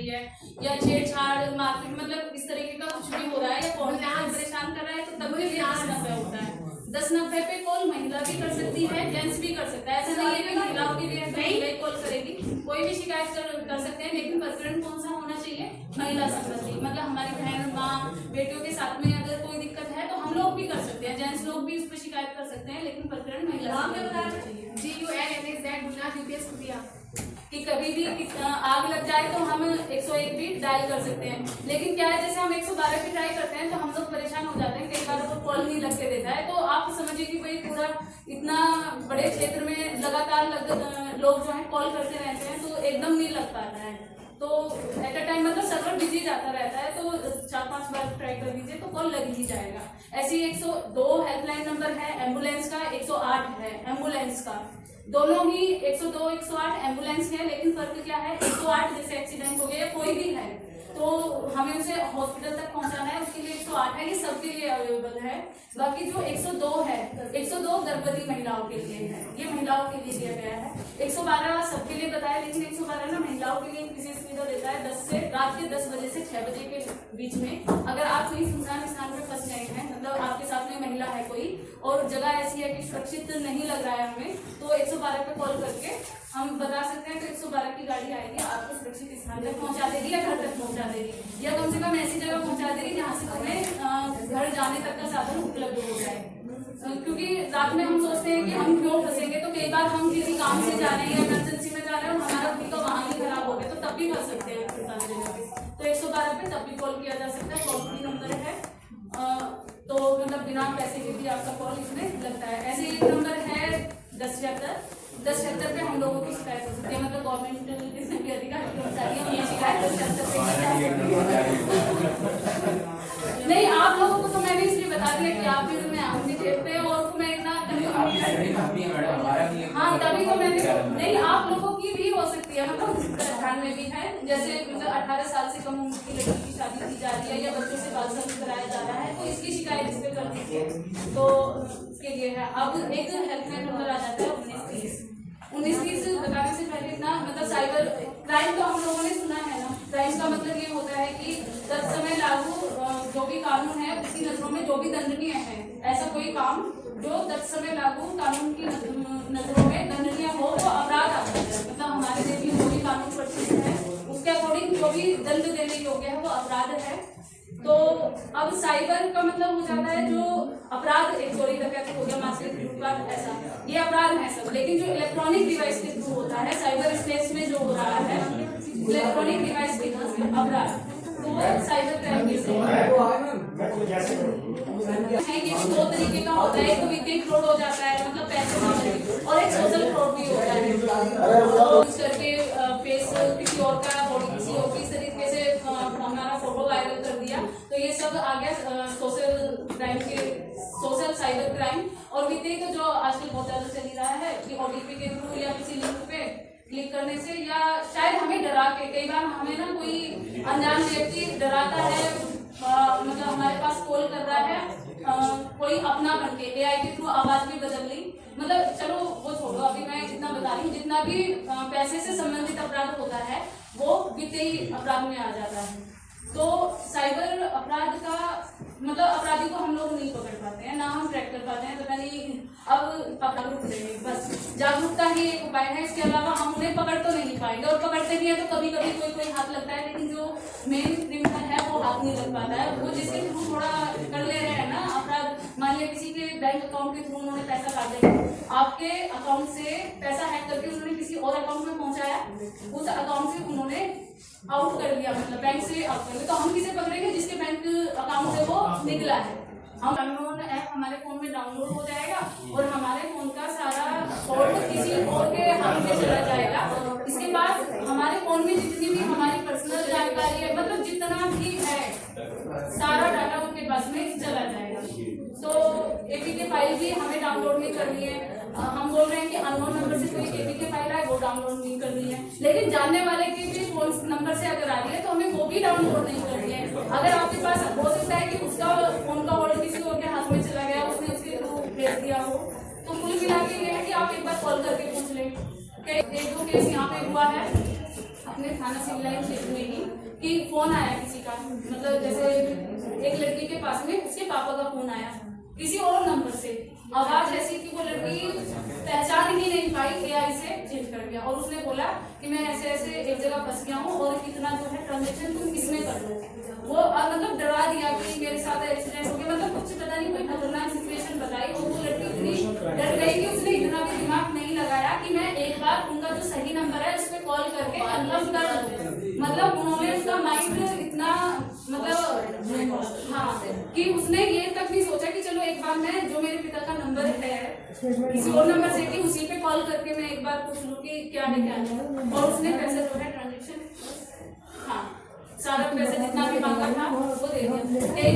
रही है या छेड़छाड़ मारपीट मतलब इस तरीके का कुछ भी हो रहा है या कौन परेशान कर रहा है, तो तब भी 1090 होता है। 1090 पे कॉल महिला भी कर सकती है, जेंट्स भी कर सकता है। ऐसा नहीं है कि महिलाओं के लिए महिला कॉल करेगी, कोई भी शिकायत कर सकते हैं, लेकिन प्रकरण कौन सा होना चाहिए? महिला संबंधी। मतलब हमारी बहन माँ बेटियों के साथ में अगर कोई दिक्कत है तो हम लोग भी कर सकते हैं, जेंट्स लोग भी इस पर शिकायत कर सकते हैं, लेकिन प्रकरण महिला चाहिए। कि कभी भी आग लग जाए तो हम 101 भी डायल कर सकते हैं। लेकिन क्या है, जैसे हम 112 भी ट्राई करते हैं तो हम लोग परेशान हो जाते हैं, कई बार वो कॉल नहीं लग के देता है। तो आप समझिए कि भाई पूरा इतना बड़े क्षेत्र में लगातार लोग जो है कॉल करते रहते हैं तो एकदम नहीं लग पाता है। तो एट अ टाइम मतलब सर्वर बिजी जाता रहता है, तो 4-5 बार ट्राई कर लीजिए तो कॉल लग ही जाएगा। ऐसे 102 हेल्पलाइन नंबर है एम्बुलेंस का, 108 है एम्बुलेंस का। दोनों ही 102 108 एम्बुलेंस है, लेकिन फर्क क्या है? 108 जैसे एक्सीडेंट हो गया कोई भी है तो हमें उसे हॉस्पिटल तक पहुंचाना है, उसके लिए 108 है, ये सबके लिए अवेलेबल है। बाकी जो 102 है, 102 गर्भवती महिलाओं के लिए है, ये महिलाओं के लिए दिया गया है। 112 सबके लिए बताया, लेकिन 112 ना महिलाओं के लिए विशेष सुविधा देता है। रात के 10 बजे से 6 बजे के बीच में अगर आप कहीं सुनसान स्थान में फंस गए हैं, मतलब आपके साथ में महिला है कोई और जगह ऐसी है कि सुरक्षित नहीं लग रहा है हमें, तो 112 पे कॉल करके हम बता सकते हैं। तो 112 की गाड़ी आएगी, आपको सुरक्षित स्थान तक पहुंचा देगी या घर तक पहुंचा देगी, या कम से कम ऐसी जगह पहुंचा देगी जहाँ से तुम्हें घर जाने तक का साधन उपलब्ध हो जाए। क्योंकि रात में हम सोचते हैं कि हम क्यों फंसेंगे, तो कई बार हम किसी काम से जा रहे हैं या इमरजेंसी में जा रहे हैं और हमारा खुद का वाहन ही खराब हो गया, तो तब भी फंस सकते हैं तो 112 पे तब भी कॉल किया जा सकता है। टोल फ्री नंबर है, तो मतलब बिना पैसे के भी आपका कॉल इसमें लगता है। ऐसे एक नंबर है 1076 पे हम लोगों की शिकायत हो सकती है, मतलब गवर्नमेंट जिसने भी अधिकारी कर्मचारी है उनकी शिकायत 1076 नहीं, आप लोगों को तो मैंने इसलिए बता दिया कि आप भी में आऊंगी जेब पे, और मैं इतना हाँ तभी तो मैंने नहीं, आप लोगों की भी हो सकती है, मतलब ध्यान में भी है। जैसे मतलब 18 साल से कम उम्र की लड़की की शादी की जा रही है या बच्चों से बाल सफेद कराया जा रहा है, तो इसकी शिकायत इस पे कर दीजिए, तो उसके लिए है। अब एक हेल्पलाइन नंबर आ जाता है 1930 बताने से पहले ना, मतलब साइबर क्राइम तो हम लोगों ने सुना है ना। क्राइम का मतलब ये होता है कि तत्समय लागू जो भी कानून है उसकी नजरों में जो भी दंडनीय है, ऐसा कोई काम जो तत्समय लागू कानून की नजरों में दंडनीय हो वो अपराध आता है। मतलब हमारे देश में जो भी कानून प्रचलित है उसके अकॉर्डिंग जो भी दंड देने योग्य है वो अपराध है। तो अब साइबर का मतलब हो जाता है जो अपराध, एक चोरी डकैती हो गया, मानसिक लूटपाट, ऐसा ये अपराध है सब। लेकिन जो इलेक्ट्रॉनिक डिवाइस के थ्रू होता है साइबर स्पेस में जो हो रहा है इलेक्ट्रॉनिक डिवाइस के थ्रू अपराध, तो साइबर क्राइम है। ये 2 तरीके का होता है, एक तो वित्तीय फ्रॉड हो जाता है, मतलब पैसे, और एक सोशल फ्रॉड भी होता है। यूज करके फेस किसी और का, बॉडी किसी और की, इस तरीके से हमारा फोटो वायरल कर दिया, तो ये सब आ गया सोशल क्राइम के, सोशल साइबर क्राइम। और वित्तीय तो जो आजकल बहुत ज्यादा चल रहा है कि OTP के थ्रू या किसी लिंक पे क्लिक करने से, या शायद हमें डरा के, कई बार हमें ना कोई अनजान व्यक्ति डराता है, मतलब हमारे पास कॉल कर रहा है कोई अपना बन के, AI के थ्रू आवाज भी बदल ली, मतलब चलो वो छोड़ो, अभी मैं जितना बता रही हूँ, जितना भी पैसे से संबंधित अपराध होता है वो वित्तीय अपराध में आ जाता है। तो साइबर अपराध का मतलब अपराधी को हम लोग नहीं पकड़ पाते हैं, ना हम ट्रैक कर पाते हैं, पता नहीं अब जागरूक रहेंगे, बस जागरूकता ही एक उपाय है। इसके अलावा हम उन्हें पकड़ तो नहीं पाएंगे, और पकड़ते भी हैं तो कभी कभी कोई हाथ लगता है, लेकिन जो मेन क्रिमिनल है वो हाथ नहीं लग पाता है। वो जिसके थ्रू थोड़ा कर ले रहे हैं ना अपराध, मान लिया किसी के बैंक अकाउंट के थ्रू उन्होंने पैसा काट दिया, आपके अकाउंट से पैसा हैक करके उन्होंने किसी और अकाउंट में पहुंचाया, उस अकाउंट से उन्होंने आउट कर दिया, मतलब बैंक से आउट कर दिया, तो हम किसे पकड़ेंगे? जिसके बैंक अकाउंट से वो निकला है। हम अननोन ऐप हमारे फोन में डाउनलोड हो जाएगा और हमारे फोन का सारा कोड किसी और के हाथ में चला जाएगा। इसके बाद हमारे फोन में जितनी भी हमारी पर्सनल जानकारी है, मतलब जितना भी है सारा डाटा उनके पास में चला जाएगा। तो APK फाइल भी हमें डाउनलोड नहीं करनी है। हम बोल रहे हैं कि अननोन नंबर से कोई APK फाइल है वो डाउनलोड नहीं करनी है, लेकिन जानने वाले के भी फोन नंबर से अगर आ रही है तो हमें वो भी डाउनलोड नहीं करनी है। अगर आपके पास हो सकता है कि उसका फोन का होल्ड किसी और के हाथ में चला गया, उसने उसके थ्रू भेज दिया हो, तो कुल मिला के ये है कि आप एक बार कॉल करके पूछ लें। 1-2 केस यहाँ पे हुआ है अपने थाना सिविल लाइन क्षेत्र में ही, कि फोन आया किसी का, मतलब जैसे एक लड़की के पास में उसके पापा का फोन आया किसी और नंबर से, आवाज ऐसी कि वो लड़की पहचान ही नहीं पाई, एआई से चेंज कर दिया और उसने बोला कि मैं ऐसे ऐसे एक जगह फंस गया हूँ और कितना जो है ट्रांजेक्शन तुम इसमें कर लो। वो मतलब डरा दिया कि मेरे साथ एक्सीडेंट हो गया, मतलब कुछ पता नहीं कोई खतरनाक सिचुएशन बताई और वो लड़की इतनी डर गई कि उसने इतना भी दिमाग नहीं लगाया कि मैं एक बार उनका जो सही नंबर है उस पर कॉल करके कन्फर्म कर दूं। मतलब उन्होंने उसका माइंड इतना मतलब हाँ कि उसने ये तक नहीं सोचा कि चलो एक बार मैं जो मेरे पिता का नंबर है किसी और नंबर से कि उसी पे कॉल करके मैं एक बार पूछ लूं कि क्या है क्या नहीं, और उसने पैसे जो है ट्रांजेक्शन हाँ सारा पैसा जितना भी मांगा था वो दे दिया।